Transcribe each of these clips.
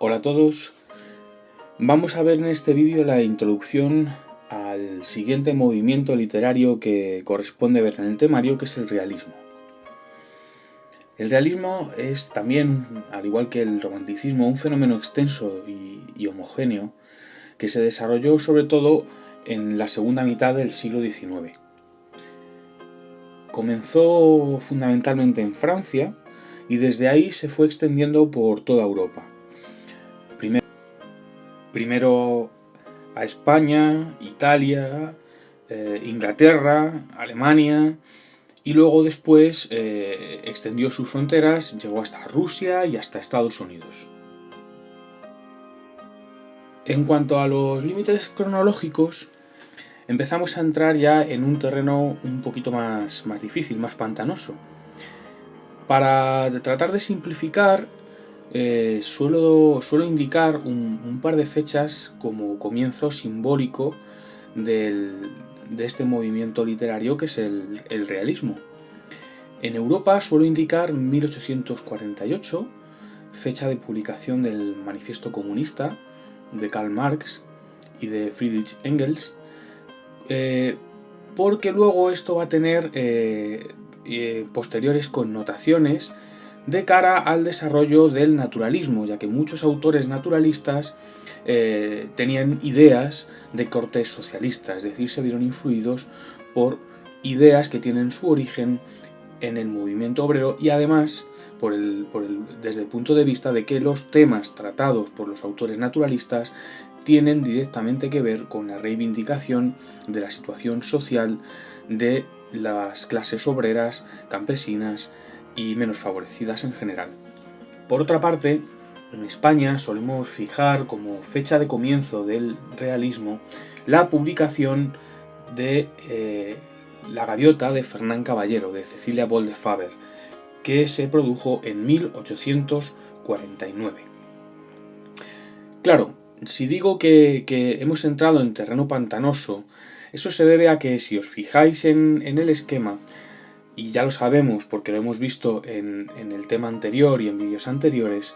Hola a todos, vamos a ver en este vídeo la introducción al siguiente movimiento literario que corresponde ver en el temario, que es el realismo. El realismo es también, al igual que el romanticismo, un fenómeno extenso y homogéneo que se desarrolló sobre todo en la segunda mitad del siglo XIX. Comenzó fundamentalmente en Francia y desde ahí se fue extendiendo por toda Europa. Primero a España, Italia, Inglaterra, Alemania, y luego después extendió sus fronteras, llegó hasta Rusia y hasta Estados Unidos. En cuanto a los límites cronológicos, empezamos a entrar ya en un terreno un poquito más difícil, más pantanoso. Para tratar de simplificar, suelo indicar un par de fechas como comienzo simbólico de este movimiento literario que es el realismo. En Europa suelo indicar 1848, fecha de publicación del Manifiesto Comunista de Karl Marx y de Friedrich Engels, porque luego esto va a tener posteriores connotaciones de cara al desarrollo del naturalismo, ya que muchos autores naturalistas tenían ideas de corte socialista, es decir, se vieron influidos por ideas que tienen su origen en el movimiento obrero y además desde el punto de vista de que los temas tratados por los autores naturalistas tienen directamente que ver con la reivindicación de la situación social de las clases obreras, campesinas y menos favorecidas en general. Por otra parte, en España solemos fijar como fecha de comienzo del realismo la publicación de La gaviota de Fernán Caballero, de Cecilia Boll de Faber, que se produjo en 1849. Claro, si digo que hemos entrado en terreno pantanoso, eso se debe a que si os fijáis en el esquema, y ya lo sabemos porque lo hemos visto en el tema anterior y en vídeos anteriores,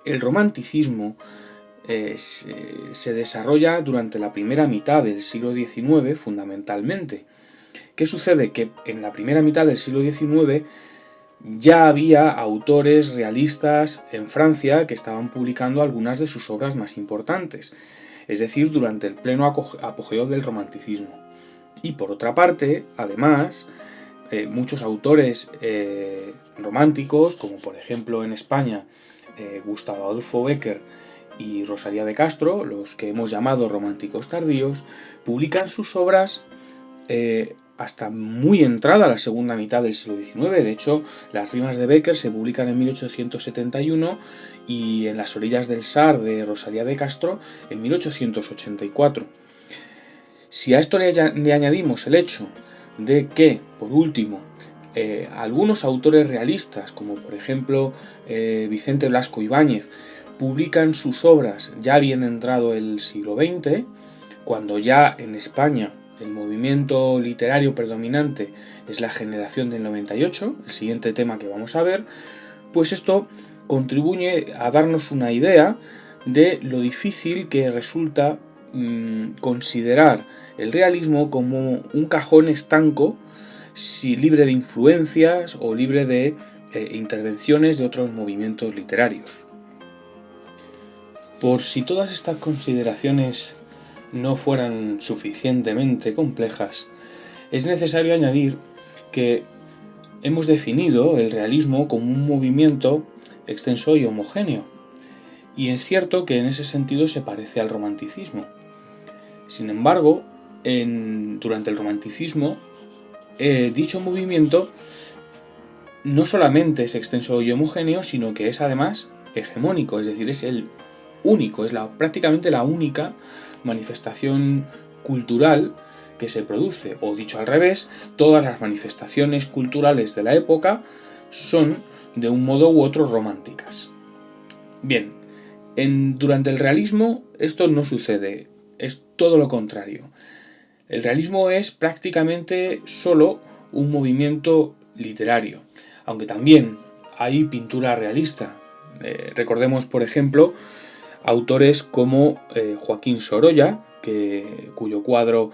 el romanticismo se desarrolla durante la primera mitad del siglo XIX fundamentalmente. ¿Qué sucede? Que en la primera mitad del siglo XIX ya había autores realistas en Francia que estaban publicando algunas de sus obras más importantes, es decir, durante el pleno apogeo del romanticismo. Y por otra parte, además, muchos autores románticos, como por ejemplo en España Gustavo Adolfo Bécquer y Rosalía de Castro, los que hemos llamado románticos tardíos, publican sus obras hasta muy entrada la segunda mitad del siglo XIX. De hecho, las rimas de Bécquer se publican en 1871 y en Las orillas del Sar de Rosalía de Castro en 1884. Si a esto le añadimos el hecho de que, por último, algunos autores realistas, como por ejemplo Vicente Blasco Ibáñez, publican sus obras ya bien entrado el siglo XX, cuando ya en España el movimiento literario predominante es la generación del 98, el siguiente tema que vamos a ver, pues esto contribuye a darnos una idea de lo difícil que resulta considerar el realismo como un cajón estanco, libre de influencias o libre de intervenciones de otros movimientos literarios. Por si todas estas consideraciones no fueran suficientemente complejas, es necesario añadir que hemos definido el realismo como un movimiento extenso y homogéneo, y es cierto que en ese sentido se parece al romanticismo. Sin embargo, durante el romanticismo, dicho movimiento no solamente es extenso y homogéneo, sino que es además hegemónico, es decir, es el único, es prácticamente la única manifestación cultural que se produce, o dicho al revés, todas las manifestaciones culturales de la época son de un modo u otro románticas. Bien, durante el realismo esto no sucede, es todo lo contrario. El realismo es prácticamente solo un movimiento literario, aunque también hay pintura realista. Recordemos, por ejemplo, autores como Joaquín Sorolla, cuyo cuadro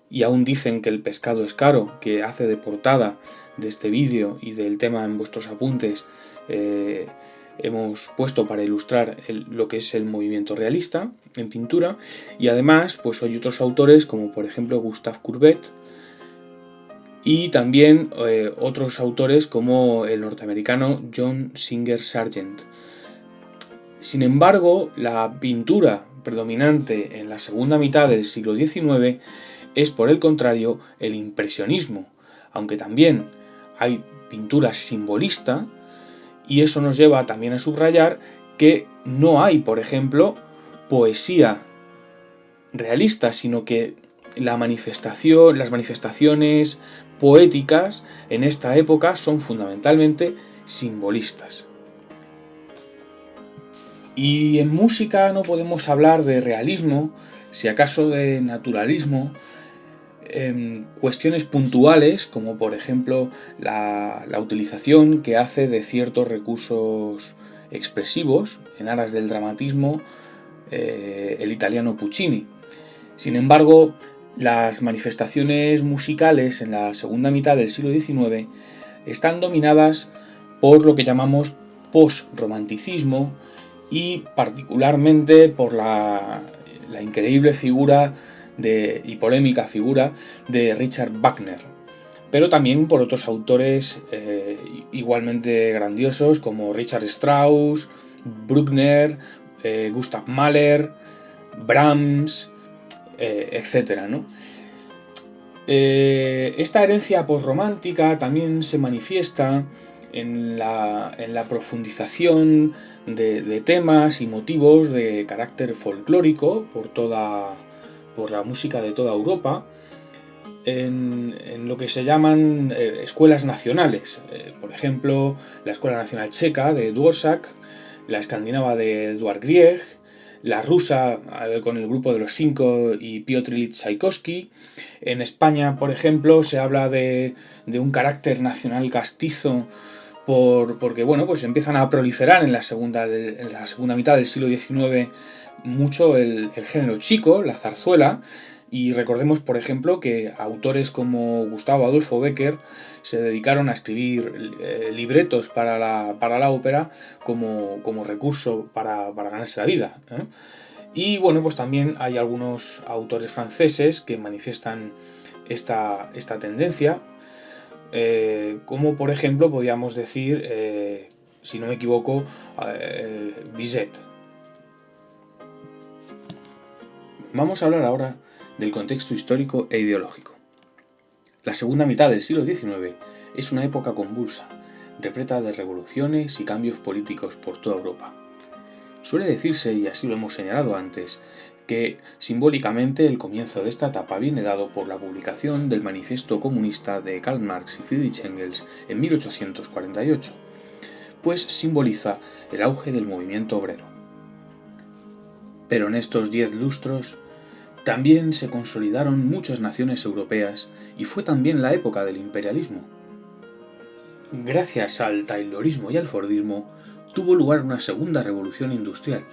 "Y aún dicen que el pescado es caro", que hace de portada de este vídeo y del tema en vuestros apuntes, hemos puesto para ilustrar lo que es el movimiento realista en pintura. Y además pues hay otros autores como por ejemplo Gustave Courbet, y también otros autores como el norteamericano John Singer Sargent. Sin embargo, la pintura predominante en la segunda mitad del siglo XIX es, por el contrario, el impresionismo, aunque también hay pintura simbolista, y eso nos lleva también a subrayar que no hay, por ejemplo, poesía realista, sino que las manifestaciones poéticas en esta época son fundamentalmente simbolistas. Y en música no podemos hablar de realismo, si acaso de naturalismo, en cuestiones puntuales, como por ejemplo la utilización que hace de ciertos recursos expresivos en aras del dramatismo el italiano Puccini. Sin embargo, las manifestaciones musicales en la segunda mitad del siglo XIX están dominadas por lo que llamamos post-romanticismo, y particularmente por la increíble figura y polémica figura de Richard Wagner, pero también por otros autores igualmente grandiosos como Richard Strauss, Bruckner, Gustav Mahler, Brahms, etc., ¿no? Esta herencia posromántica también se manifiesta en la profundización de temas y motivos de carácter folclórico por la música de toda Europa, en lo que se llaman escuelas nacionales. Por ejemplo, la Escuela Nacional Checa de Dvořák, la escandinava de Edvard Grieg, la rusa con el grupo de los cinco y Piotr Ilich Tchaikovsky. En España, por ejemplo, se habla de un carácter nacional castizo porque bueno, pues empiezan a proliferar en la segunda mitad del siglo XIX mucho el género chico, la zarzuela. Y recordemos, por ejemplo, que autores como Gustavo Adolfo Bécquer se dedicaron a escribir libretos para la ópera como recurso para ganarse la vida, ¿eh? Y bueno, pues también hay algunos autores franceses que manifiestan esta tendencia, como por ejemplo podríamos decir, si no me equivoco, Bizet. Vamos a hablar ahora del contexto histórico e ideológico. La segunda mitad del siglo XIX es una época convulsa, repleta de revoluciones y cambios políticos por toda Europa. Suele decirse, y así lo hemos señalado antes, que simbólicamente el comienzo de esta etapa viene dado por la publicación del Manifiesto Comunista de Karl Marx y Friedrich Engels en 1848, pues simboliza el auge del movimiento obrero. Pero en estos 10 lustros también se consolidaron muchas naciones europeas y fue también la época del imperialismo. Gracias al taylorismo y al fordismo tuvo lugar una segunda revolución industrial,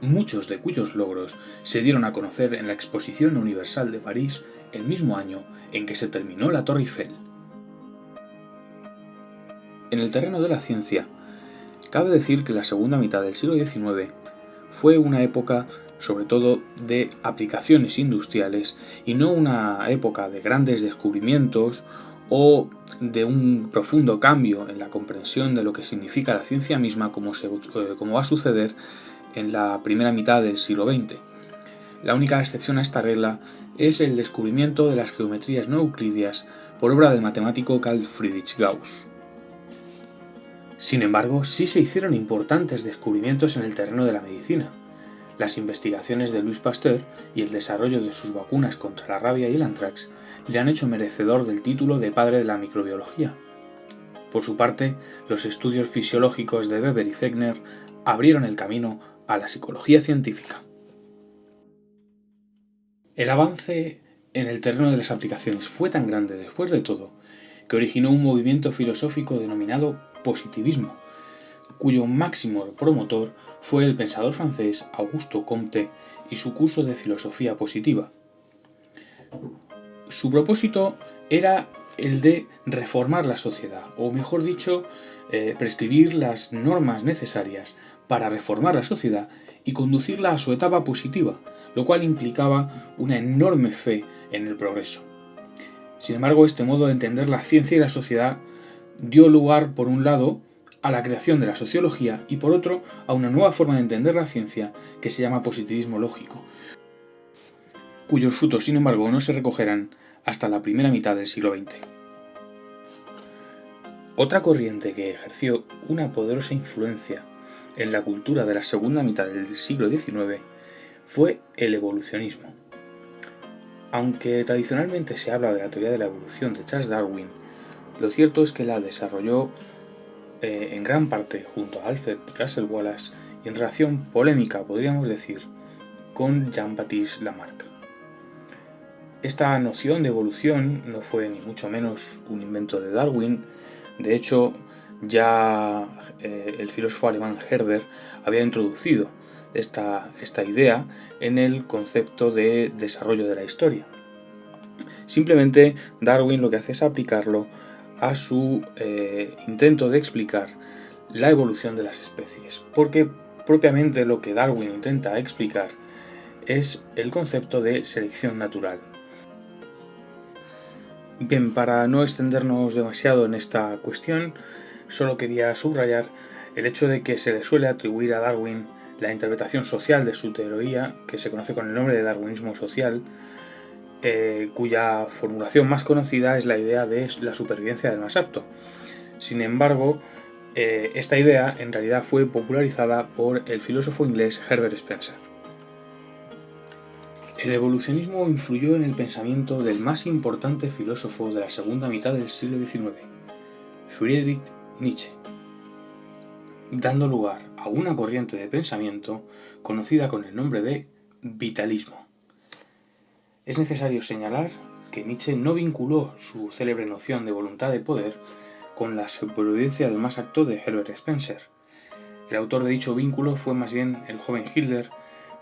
muchos de cuyos logros se dieron a conocer en la Exposición Universal de París el mismo año en que se terminó la Torre Eiffel. En el terreno de la ciencia, cabe decir que la segunda mitad del siglo XIX fue una época sobre todo de aplicaciones industriales y no una época de grandes descubrimientos o de un profundo cambio en la comprensión de lo que significa la ciencia misma, como va a suceder en la primera mitad del siglo XX. La única excepción a esta regla es el descubrimiento de las geometrías no euclidias por obra del matemático Carl Friedrich Gauss. Sin embargo, sí se hicieron importantes descubrimientos en el terreno de la medicina. Las investigaciones de Louis Pasteur y el desarrollo de sus vacunas contra la rabia y el anthrax le han hecho merecedor del título de padre de la microbiología. Por su parte, los estudios fisiológicos de Weber y Fechner abrieron el camino a la psicología científica. El avance en el terreno de las aplicaciones fue tan grande después de todo que originó un movimiento filosófico denominado positivismo, cuyo máximo promotor fue el pensador francés Auguste Comte y su curso de filosofía positiva. Su propósito era el de reformar la sociedad, o mejor dicho, prescribir las normas necesarias para reformar la sociedad y conducirla a su etapa positiva, lo cual implicaba una enorme fe en el progreso. Sin embargo, este modo de entender la ciencia y la sociedad dio lugar, por un lado, a la creación de la sociología y, por otro, a una nueva forma de entender la ciencia que se llama positivismo lógico, cuyos frutos, sin embargo, no se recogerán hasta la primera mitad del siglo XX. Otra corriente que ejerció una poderosa influencia en la cultura de la segunda mitad del siglo XIX fue el evolucionismo. Aunque tradicionalmente se habla de la teoría de la evolución de Charles Darwin, lo cierto es que la desarrolló en gran parte junto a Alfred Russel Wallace y en relación polémica, podríamos decir, con Jean-Baptiste Lamarck. Esta noción de evolución no fue ni mucho menos un invento de Darwin. De hecho, ya el filósofo alemán Herder había introducido esta idea en el concepto de desarrollo de la historia. Simplemente Darwin lo que hace es aplicarlo a su intento de explicar la evolución de las especies, porque propiamente lo que Darwin intenta explicar es el concepto de selección natural. Bien, para no extendernos demasiado en esta cuestión, solo quería subrayar el hecho de que se le suele atribuir a Darwin la interpretación social de su teoría, que se conoce con el nombre de darwinismo social, cuya formulación más conocida es la idea de la supervivencia del más apto. Sin embargo, esta idea en realidad fue popularizada por el filósofo inglés Herbert Spencer. El evolucionismo influyó en el pensamiento del más importante filósofo de la segunda mitad del siglo XIX, Friedrich Nietzsche, dando lugar a una corriente de pensamiento conocida con el nombre de vitalismo. Es necesario señalar que Nietzsche no vinculó su célebre noción de voluntad de poder con la supervivencia del más apto de Herbert Spencer. El autor de dicho vínculo fue más bien el joven Hitler,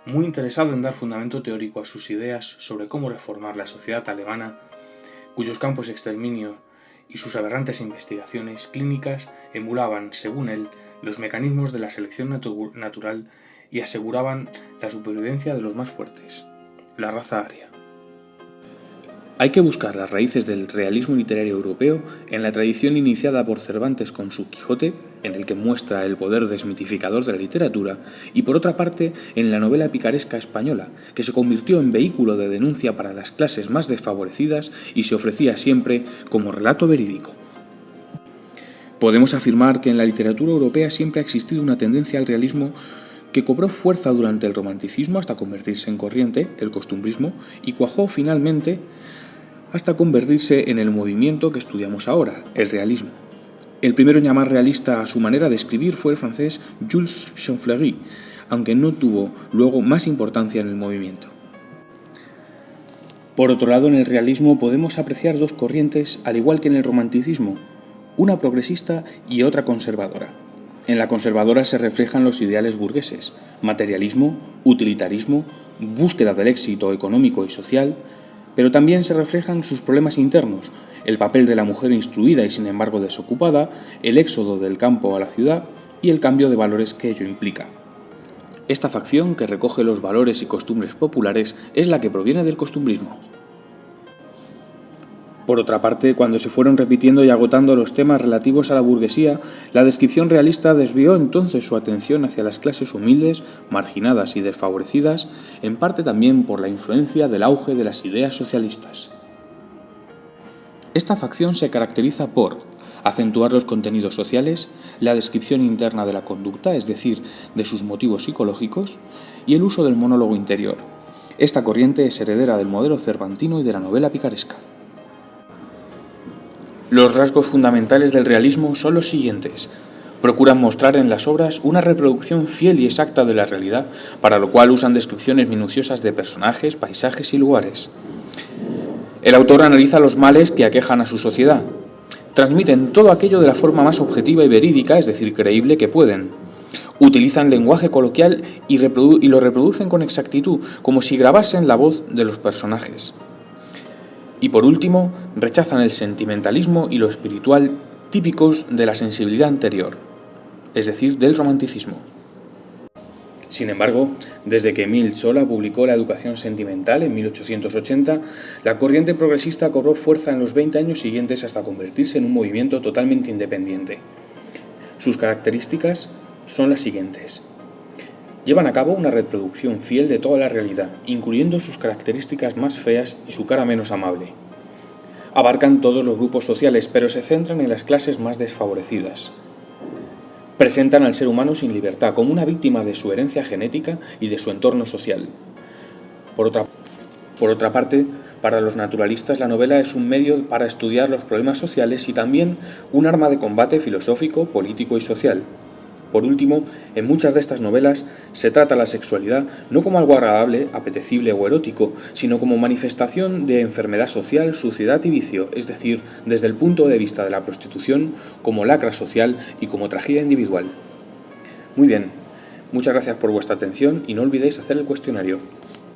muy interesado en dar fundamento teórico a sus ideas sobre cómo reformar la sociedad alemana, cuyos campos de exterminio y sus aberrantes investigaciones clínicas emulaban, según él, los mecanismos de la selección natural y aseguraban la supervivencia de los más fuertes, la raza aria. Hay que buscar las raíces del realismo literario europeo en la tradición iniciada por Cervantes con su Quijote, en el que muestra el poder desmitificador de la literatura, y por otra parte en la novela picaresca española, que se convirtió en vehículo de denuncia para las clases más desfavorecidas y se ofrecía siempre como relato verídico. Podemos afirmar que en la literatura europea siempre ha existido una tendencia al realismo que cobró fuerza durante el romanticismo hasta convertirse en corriente, el costumbrismo, y cuajó finalmente hasta convertirse en el movimiento que estudiamos ahora, el realismo. El primero en llamar realista a su manera de escribir fue el francés Jules Champfleury, aunque no tuvo luego más importancia en el movimiento. Por otro lado, en el realismo podemos apreciar dos corrientes, al igual que en el romanticismo, una progresista y otra conservadora. En la conservadora se reflejan los ideales burgueses, materialismo, utilitarismo, búsqueda del éxito económico y social, pero también se reflejan sus problemas internos, el papel de la mujer instruida y sin embargo desocupada, el éxodo del campo a la ciudad y el cambio de valores que ello implica. Esta facción, que recoge los valores y costumbres populares, es la que proviene del costumbrismo. Por otra parte, cuando se fueron repitiendo y agotando los temas relativos a la burguesía, la descripción realista desvió entonces su atención hacia las clases humildes, marginadas y desfavorecidas, en parte también por la influencia del auge de las ideas socialistas. Esta facción se caracteriza por acentuar los contenidos sociales, la descripción interna de la conducta, es decir, de sus motivos psicológicos, y el uso del monólogo interior. Esta corriente es heredera del modelo cervantino y de la novela picaresca. Los rasgos fundamentales del realismo son los siguientes. Procuran mostrar en las obras una reproducción fiel y exacta de la realidad, para lo cual usan descripciones minuciosas de personajes, paisajes y lugares. El autor analiza los males que aquejan a su sociedad. Transmiten todo aquello de la forma más objetiva y verídica, es decir, creíble, que pueden. Utilizan lenguaje coloquial y lo reproducen con exactitud, como si grabasen la voz de los personajes. Y por último, rechazan el sentimentalismo y lo espiritual típicos de la sensibilidad anterior, es decir, del romanticismo. Sin embargo, desde que Émile Zola publicó La educación sentimental en 1880, la corriente progresista cobró fuerza en los 20 años siguientes hasta convertirse en un movimiento totalmente independiente. Sus características son las siguientes. Llevan a cabo una reproducción fiel de toda la realidad, incluyendo sus características más feas y su cara menos amable. Abarcan todos los grupos sociales, pero se centran en las clases más desfavorecidas. Presentan al ser humano sin libertad, como una víctima de su herencia genética y de su entorno social. Por otra parte, para los naturalistas la novela es un medio para estudiar los problemas sociales y también un arma de combate filosófico, político y social. Por último, en muchas de estas novelas se trata la sexualidad no como algo agradable, apetecible o erótico, sino como manifestación de enfermedad social, suciedad y vicio, es decir, desde el punto de vista de la prostitución como lacra social y como tragedia individual. Muy bien, muchas gracias por vuestra atención y no olvidéis hacer el cuestionario.